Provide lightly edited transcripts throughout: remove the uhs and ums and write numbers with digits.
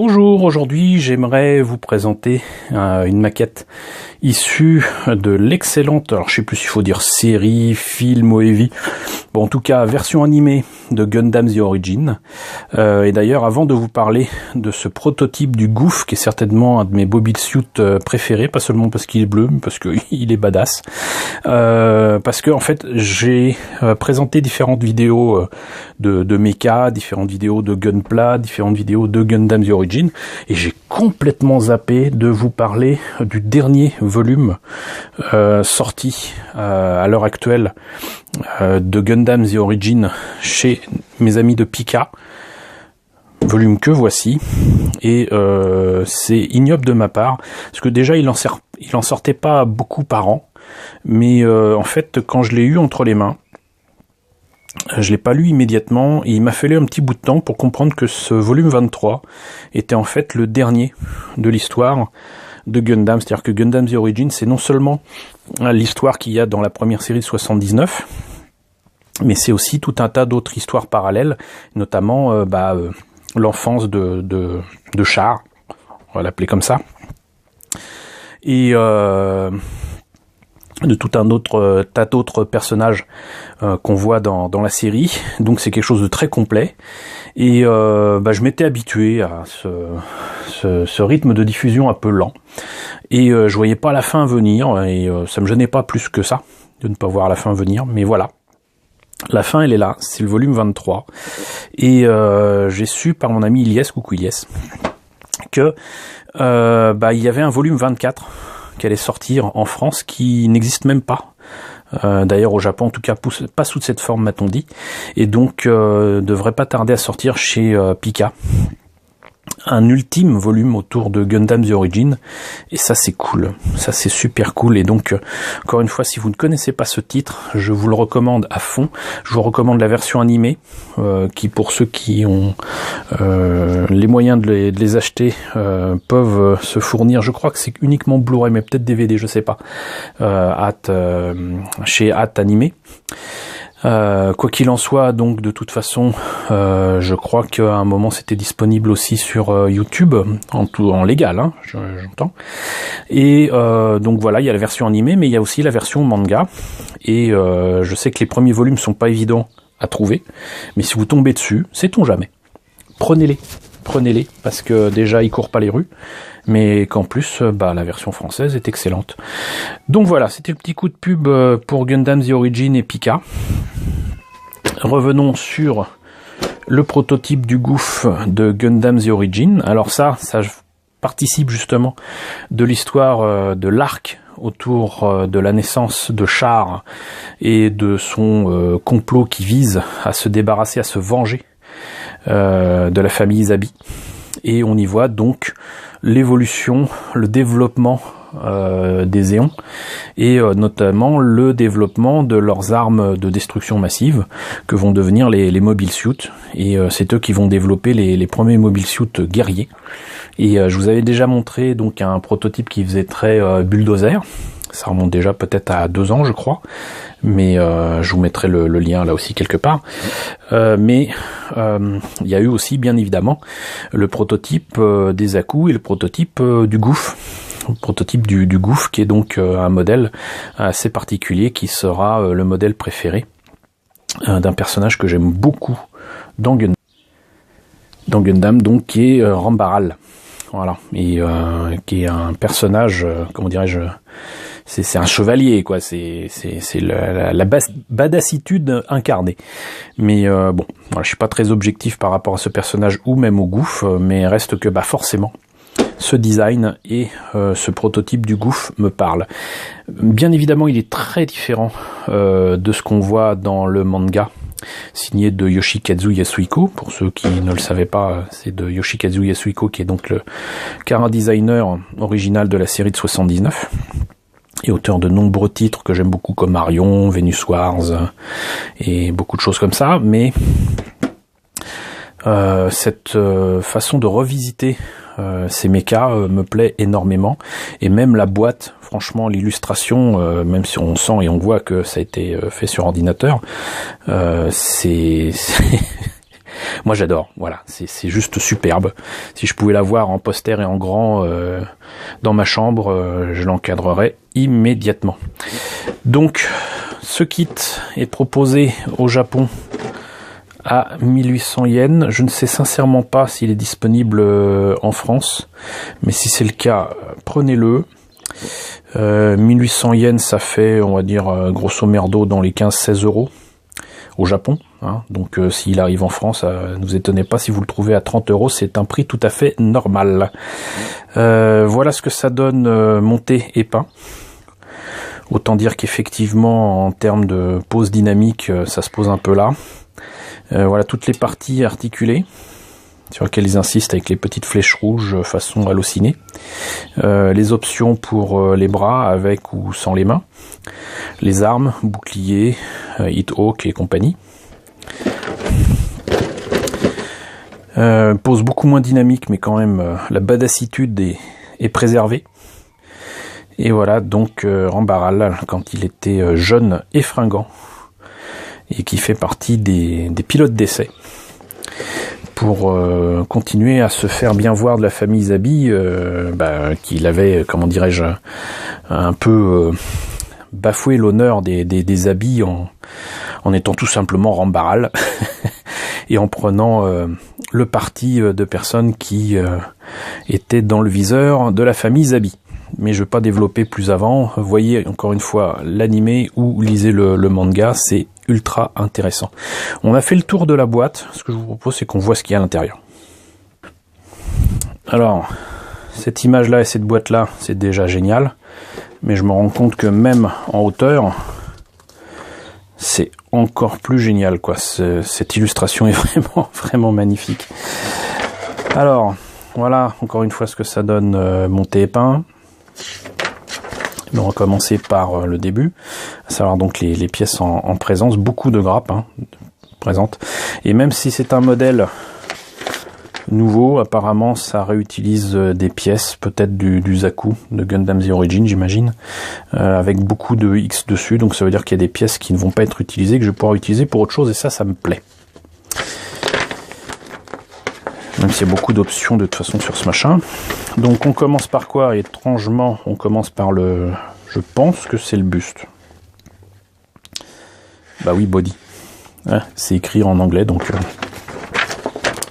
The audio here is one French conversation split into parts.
Bonjour, aujourd'hui j'aimerais vous présenter une maquette issue de l'excellente, alors je sais plus s'il faut dire série, film ou heavy, bon en tout cas version animée de Gundam The Origin. Et d'ailleurs avant de vous parler de ce prototype du Gouf, qui est certainement un de mes mobile suits préférés, pas seulement parce qu'il est bleu, mais parce qu'il est badass, parce que en fait j'ai présenté différentes vidéos de mecha, différentes vidéos de Gunpla, différentes vidéos de Gundam The Origin, et j'ai complètement zappé de vous parler du dernier volume sorti à l'heure actuelle de Gundam The Origin chez mes amis de Pika, volume que voici, et c'est ignoble de ma part, parce que déjà il en sortait pas beaucoup par an, mais en fait quand je l'ai eu entre les mains, je l'ai pas lu immédiatement et il m'a fallu un petit bout de temps pour comprendre que ce volume 23 était en fait le dernier de l'histoire de Gundam. C'est-à-dire que Gundam The Origin, c'est non seulement l'histoire qu'il y a dans la première série de 79, mais c'est aussi tout un tas d'autres histoires parallèles, notamment l'enfance de Char, on va l'appeler comme ça, et de tout un autre tas d'autres personnages qu'on voit dans la série. Donc c'est quelque chose de très complet, et je m'étais habitué à ce rythme de diffusion un peu lent, et je voyais pas la fin venir, et ça me gênait pas plus que ça de ne pas voir la fin venir, mais voilà. La fin, elle est là, c'est le volume 23, et j'ai su par mon ami Ilyes, coucou Ilyes, que il y avait un volume 24 qui allait sortir en France, qui n'existe même pas. D'ailleurs au Japon en tout cas pas sous cette forme, m'a-t-on dit, et donc devrait pas tarder à sortir chez Pika. Un ultime volume autour de Gundam The Origin, et ça c'est cool, ça c'est super cool. Et donc encore une fois, si vous ne connaissez pas ce titre, je vous le recommande à fond. Je vous recommande la version animée, qui pour ceux qui ont les moyens de les acheter peuvent se fournir, je crois que c'est uniquement Blu-ray, mais peut-être DVD, je sais pas, chez At Animé. Quoi qu'il en soit, donc de toute façon, je crois qu'à un moment c'était disponible aussi sur YouTube, en légal, hein, j'entends. Et donc voilà, il y a la version animée, mais il y a aussi la version manga. Et je sais que les premiers volumes sont pas évidents à trouver, mais si vous tombez dessus, sait-on jamais, prenez-les, parce que déjà ils courent pas les rues, mais qu'en plus la version française est excellente. Donc voilà, c'était le petit coup de pub pour Gundam The Origin et Pika. Revenons sur le prototype du Gouf de Gundam The Origin. Alors ça participe justement de l'histoire de l'arc autour de la naissance de Char et de son complot qui vise à se débarrasser, à se venger de la famille Zabi. Et on y voit donc l'évolution, le développement des Éons, et notamment le développement de leurs armes de destruction massive que vont devenir les mobile suits, et c'est eux qui vont développer les premiers mobile suits guerriers. Et je vous avais déjà montré donc un prototype qui faisait très bulldozer. Ça remonte déjà peut-être à 2 ans, je crois, mais je vous mettrai le lien là aussi quelque part. Mais il y a eu aussi bien évidemment le prototype des Aku et le prototype du Gouf. Le prototype du Gouf, qui est donc un modèle assez particulier, qui sera le modèle préféré d'un personnage que j'aime beaucoup dans Gundam, donc qui est Rambaral. Voilà, et qui est un personnage, comment dirais-je, c'est un chevalier, quoi. C'est la badassitude incarnée. Mais bon, voilà, je suis pas très objectif par rapport à ce personnage ou même au Gouf, mais reste que forcément ce design et ce prototype du Gouf me parle. Bien évidemment, il est très différent de ce qu'on voit dans le manga signé de Yoshikazu Yasuhiko. Pour ceux qui ne le savaient pas, c'est de Yoshikazu Yasuhiko, qui est donc le chara designer original de la série de 79 et auteur de nombreux titres que j'aime beaucoup, comme Marion, Venus Wars et beaucoup de choses comme ça. Mais cette façon de revisiter ces mechas me plaît énormément, et même la boîte, franchement l'illustration, même si on sent et on voit que ça a été fait sur ordinateur, c'est Moi j'adore, voilà, c'est juste superbe. Si je pouvais l'avoir en poster et en grand dans ma chambre, je l'encadrerais immédiatement. Donc ce kit est proposé au Japon à 1800 yens. Je ne sais sincèrement pas s'il est disponible en France, mais si c'est le cas, prenez-le. 1800 yens, ça fait, on va dire, grosso merdo dans les 15-16 euros au Japon. Hein. Donc s'il arrive en France, ne vous étonnez pas si vous le trouvez à 30 euros, c'est un prix tout à fait normal. Voilà ce que ça donne monté et peint. Autant dire qu'effectivement, en termes de pose dynamique, ça se pose un peu là. Voilà toutes les parties articulées sur lesquelles ils insistent avec les petites flèches rouges façon hallucinée. Les options pour les bras avec ou sans les mains. Les armes, boucliers, hit-hawk et compagnie. Pose beaucoup moins dynamique, mais quand même la badassitude est préservée. Et voilà donc Rambaral quand il était jeune et fringant, et qui fait partie des pilotes d'essai pour continuer à se faire bien voir de la famille Zabi, qu'il avait, comment dirais-je, un peu bafoué l'honneur des Zabi en étant tout simplement Rambaral et en prenant le parti de personnes qui étaient dans le viseur de la famille Zabi. Mais je ne vais pas développer plus avant. Voyez encore une fois l'animé ou lisez le manga, c'est ultra intéressant. On a fait le tour de la boîte. Ce que je vous propose, c'est qu'on voit ce qu'il y a à l'intérieur. Alors, cette image-là et cette boîte-là, c'est déjà génial. Mais je me rends compte que même en hauteur, c'est encore plus génial, quoi. Cette illustration est vraiment, vraiment magnifique. Alors, voilà encore une fois ce que ça donne monté et peint. On va commencer par le début, à savoir donc les pièces en présence, beaucoup de grappes présentes. Et même si c'est un modèle nouveau, apparemment ça réutilise des pièces, peut-être du Zaku, de Gundam The Origin j'imagine, avec beaucoup de X dessus, donc ça veut dire qu'il y a des pièces qui ne vont pas être utilisées, que je vais pouvoir utiliser pour autre chose, et ça me plaît. Même s'il y a beaucoup d'options de toute façon sur ce machin. Donc on commence par quoi? Étrangement, on commence par le... Je pense que c'est le buste. Bah oui, body. Ouais, c'est écrit en anglais, donc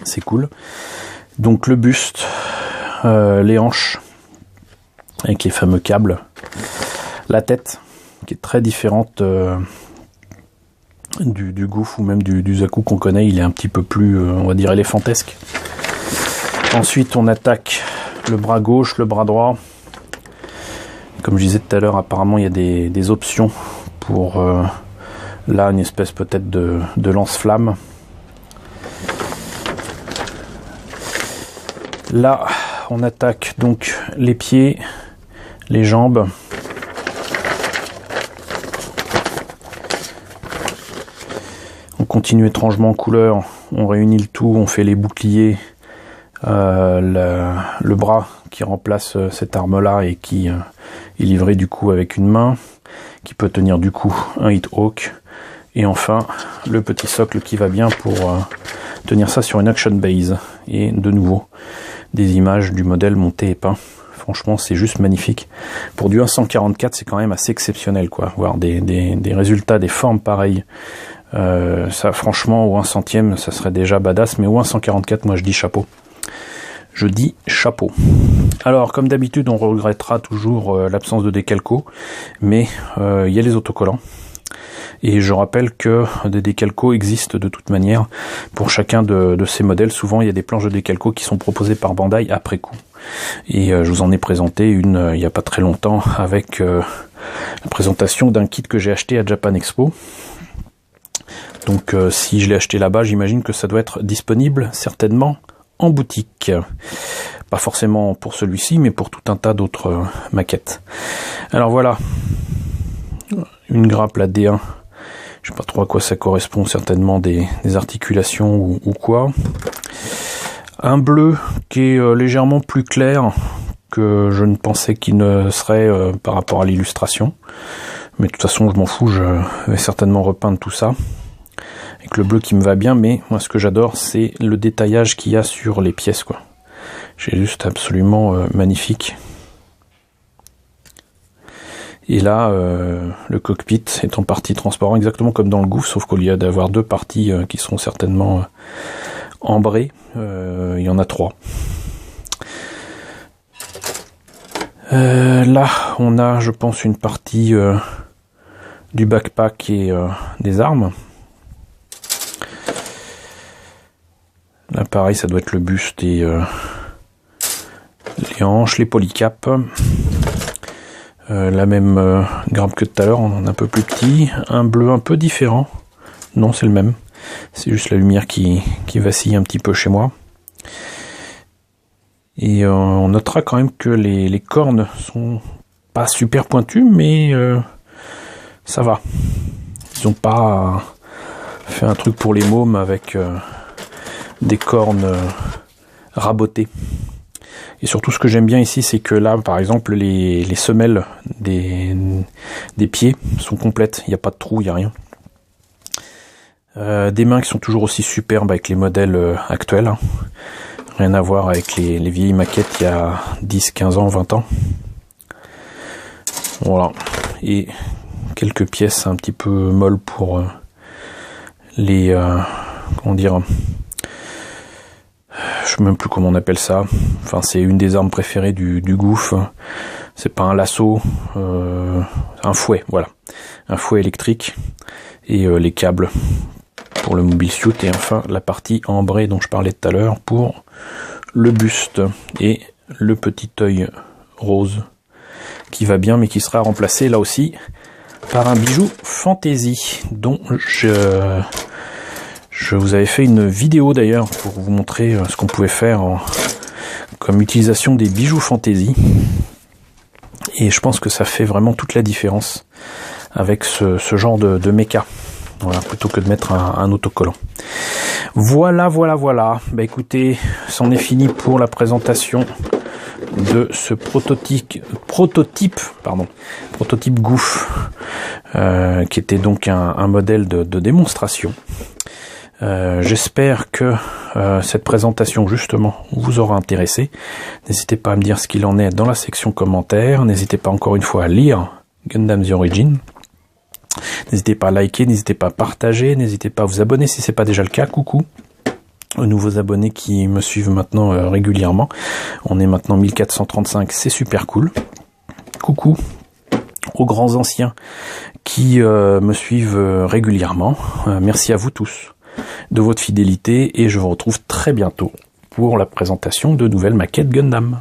c'est cool. Donc le buste, les hanches, avec les fameux câbles. La tête, qui est très différente du Gouf ou même du Zaku qu'on connaît. Il est un petit peu plus, on va dire, éléphantesque. Ensuite, on attaque le bras gauche, le bras droit. Comme je disais tout à l'heure, apparemment, il y a des options pour, là, une espèce peut-être de lance-flamme. Là, on attaque donc les pieds, les jambes. On continue étrangement en couleur. On réunit le tout, on fait les boucliers. Le bras qui remplace cette arme là et qui est livré du coup avec une main qui peut tenir du coup un hit-hawk, et enfin le petit socle qui va bien pour tenir ça sur une action base. Et de nouveau des images du modèle monté et peint. Franchement c'est juste magnifique. Pour du 144 c'est quand même assez exceptionnel, quoi. Voir des résultats, des formes pareilles, ça franchement au 1/100e ça serait déjà badass, mais au 144 moi je dis chapeau. Je dis chapeau. Alors, comme d'habitude, on regrettera toujours l'absence de décalco, mais il y a les autocollants. Et je rappelle que des décalcos existent de toute manière pour chacun de ces modèles. Souvent, il y a des planches de décalco qui sont proposées par Bandai après coup. Et je vous en ai présenté une il n'y a pas très longtemps avec la présentation d'un kit que j'ai acheté à Japan Expo. Donc, si je l'ai acheté là-bas, j'imagine que ça doit être disponible certainement en boutique. Pas forcément pour celui-ci, mais pour tout un tas d'autres maquettes. Alors voilà, une grappe la D1. Je sais pas trop à quoi ça correspond, certainement des articulations ou quoi. Un bleu qui est légèrement plus clair que je ne pensais qu'il ne serait par rapport à l'illustration. Mais de toute façon, je m'en fous, je vais certainement repeindre tout ça. avec le bleu qui me va bien, mais moi ce que j'adore c'est le détaillage qu'il y a sur les pièces, quoi. C'est juste absolument magnifique. Et là, le cockpit est en partie transparent, exactement comme dans le Gouf, sauf qu'au lieu d'avoir deux parties qui sont certainement ambrées, il y en a trois. Là, on a, je pense, une partie du backpack et des armes. Là, pareil, ça doit être le buste et les hanches, les polycaps. La même grappe que tout à l'heure, un peu plus petit, un bleu un peu différent. Non, c'est le même. C'est juste la lumière qui vacille un petit peu chez moi. Et on notera quand même que les cornes sont pas super pointues, mais ça va. Ils n'ont pas fait un truc pour les mômes avec des cornes rabotées. Et surtout, ce que j'aime bien ici, c'est que là, par exemple, les semelles des pieds sont complètes. Il n'y a pas de trou, il n'y a rien. Des mains qui sont toujours aussi superbes avec les modèles actuels. Rien à voir avec les vieilles maquettes il y a 10, 15 ans, 20 ans. Voilà. Et quelques pièces un petit peu molles pour les... comment dire... Je sais même plus comment on appelle ça. Enfin, c'est une des armes préférées du Gouf. C'est pas un lasso, un fouet, voilà. Un fouet électrique. Et les câbles pour le mobile suit. Et enfin, la partie ambrée dont je parlais tout à l'heure pour le buste. Et le petit œil rose qui va bien, mais qui sera remplacé là aussi par un bijou fantaisie dont je vous avais fait une vidéo d'ailleurs pour vous montrer ce qu'on pouvait faire comme utilisation des bijoux fantaisie. Et je pense que ça fait vraiment toute la différence avec ce genre de méca. Voilà, plutôt que de mettre un autocollant. Voilà. Bah écoutez, c'en est fini pour la présentation de ce prototype Gouf, qui était donc un modèle de démonstration. J'espère que cette présentation justement vous aura intéressé. N'hésitez pas à me dire ce qu'il en est dans la section commentaires. N'hésitez pas encore une fois à lire Gundam The Origin. N'hésitez pas à liker, n'hésitez pas à partager, n'hésitez pas à vous abonner si ce n'est pas déjà le cas. Coucou aux nouveaux abonnés qui me suivent maintenant régulièrement. On est maintenant 1435, c'est super cool. Coucou aux grands anciens qui me suivent régulièrement. Merci à vous tous de votre fidélité et je vous retrouve très bientôt pour la présentation de nouvelles maquettes Gundam.